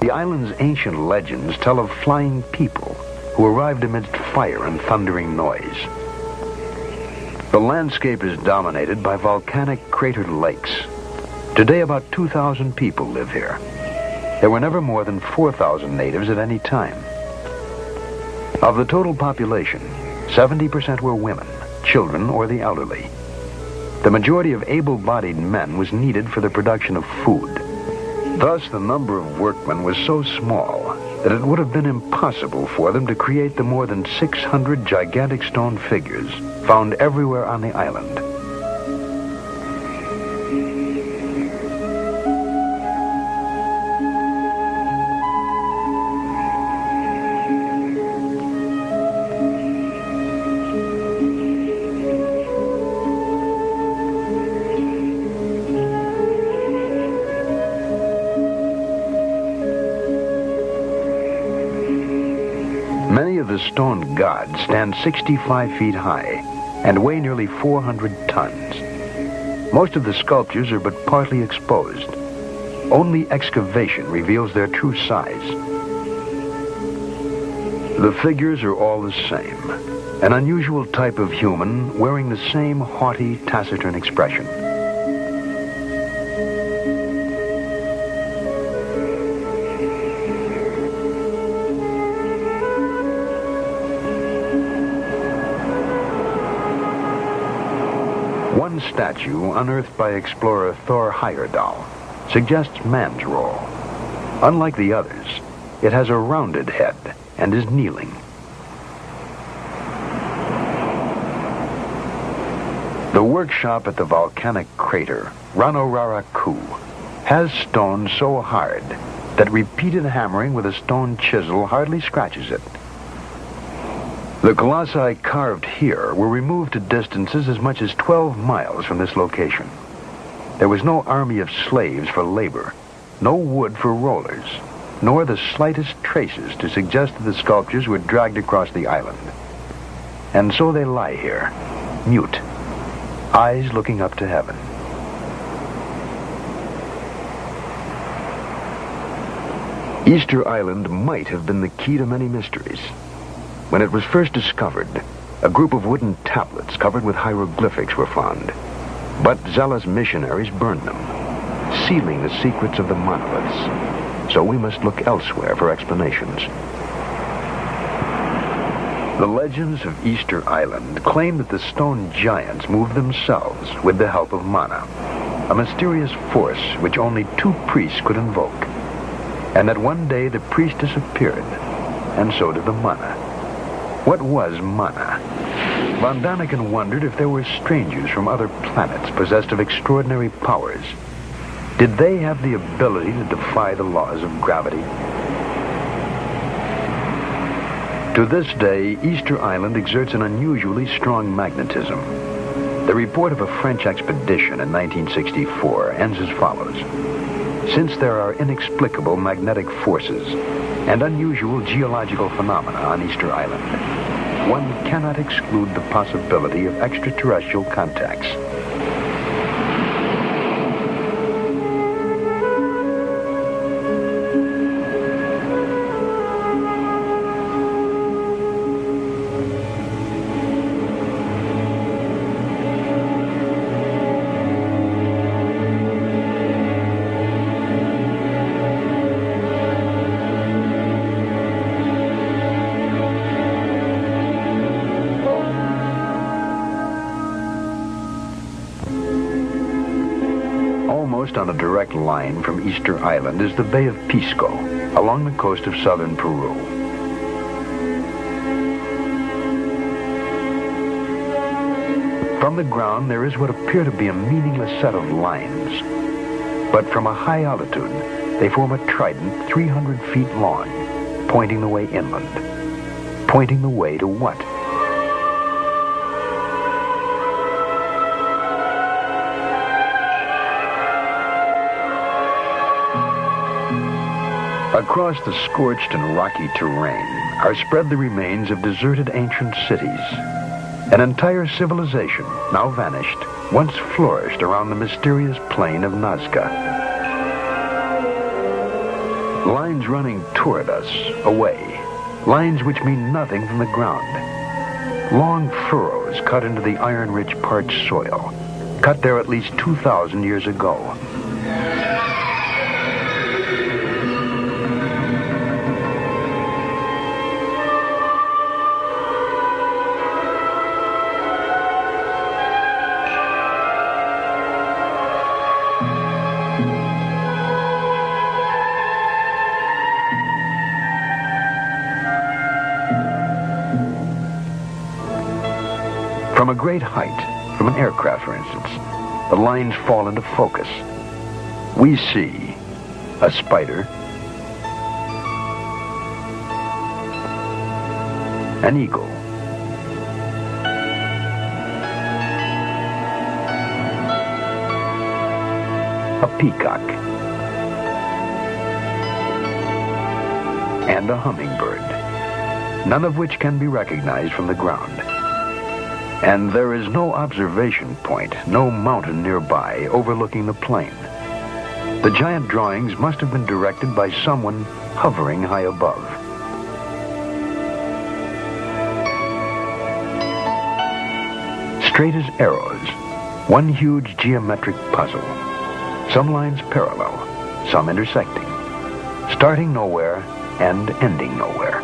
The island's ancient legends tell of flying people who arrived amidst fire and thundering noise. The landscape is dominated by volcanic cratered lakes. Today, about 2,000 people live here. There were never more than 4,000 natives at any time. Of the total population, 70% were women, children, or the elderly. The majority of able-bodied men was needed for the production of food. Thus, the number of workmen was so small that it would have been impossible for them to create the more than 600 gigantic stone figures found everywhere on the island. Many of the stone gods stand 65 feet high and weigh nearly 400 tons. Most of the sculptures are but partly exposed. Only excavation reveals their true size. The figures are all the same, an unusual type of human wearing the same haughty, taciturn expression. One statue, unearthed by explorer Thor Heyerdahl, suggests man's role. Unlike the others, it has a rounded head and is kneeling. The workshop at the volcanic crater, Ranoraraku, has stone so hard that repeated hammering with a stone chisel hardly scratches it. The colossi carved here were removed to distances as much as 12 miles from this location. There was no army of slaves for labor, no wood for rollers, nor the slightest traces to suggest that the sculptures were dragged across the island. And so they lie here, mute, eyes looking up to heaven. Easter Island might have been the key to many mysteries. When it was first discovered, a group of wooden tablets covered with hieroglyphics were found. But zealous missionaries burned them, sealing the secrets of the monoliths. So we must look elsewhere for explanations. The legends of Easter Island claim that the stone giants moved themselves with the help of mana, a mysterious force which only 2 priests could invoke, and that one day the priest disappeared, and so did the mana. What was mana? Von Daniken wondered if there were strangers from other planets possessed of extraordinary powers. Did they have the ability to defy the laws of gravity? To this day, Easter Island exerts an unusually strong magnetism. The report of a French expedition in 1964 ends as follows. Since there are inexplicable magnetic forces and unusual geological phenomena on Easter Island, one cannot exclude the possibility of extraterrestrial contacts. Almost on a direct line from Easter Island is the Bay of Pisco, along the coast of southern Peru. From the ground, there is what appear to be a meaningless set of lines. But from a high altitude, they form a trident 300 feet long, pointing the way inland. Pointing the way to what? Across the scorched and rocky terrain are spread the remains of deserted ancient cities. An entire civilization, now vanished, once flourished around the mysterious plain of Nazca. Lines running toward us, away. Lines which mean nothing from the ground. Long furrows cut into the iron-rich parched soil, cut there at least 2,000 years ago. From a great height, from an aircraft for instance, the lines fall into focus. We see a spider, an eagle, a peacock, and a hummingbird, none of which can be recognized from the ground. And there is no observation point, no mountain nearby overlooking the plain. The giant drawings must have been directed by someone hovering high above. Straight as arrows, one huge geometric puzzle. Some lines parallel, some intersecting, starting nowhere and ending nowhere.